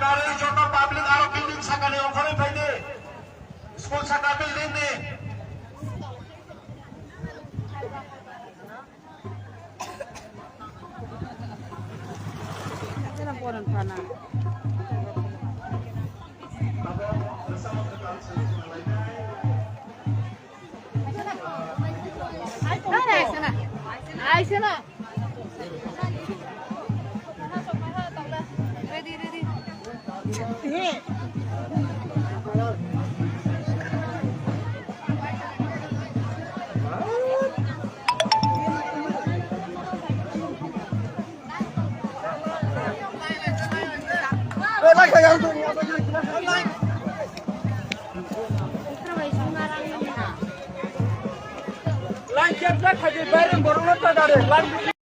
गाड़ी जनो पब्लिक आरो बिल्डिंग साकाने ओखरे फैदे स्कूल साका बिल्डिंग ने Sana poran pana. Ai sana. Ready. Lan kepler hadi bayram borunlar da dar. Lan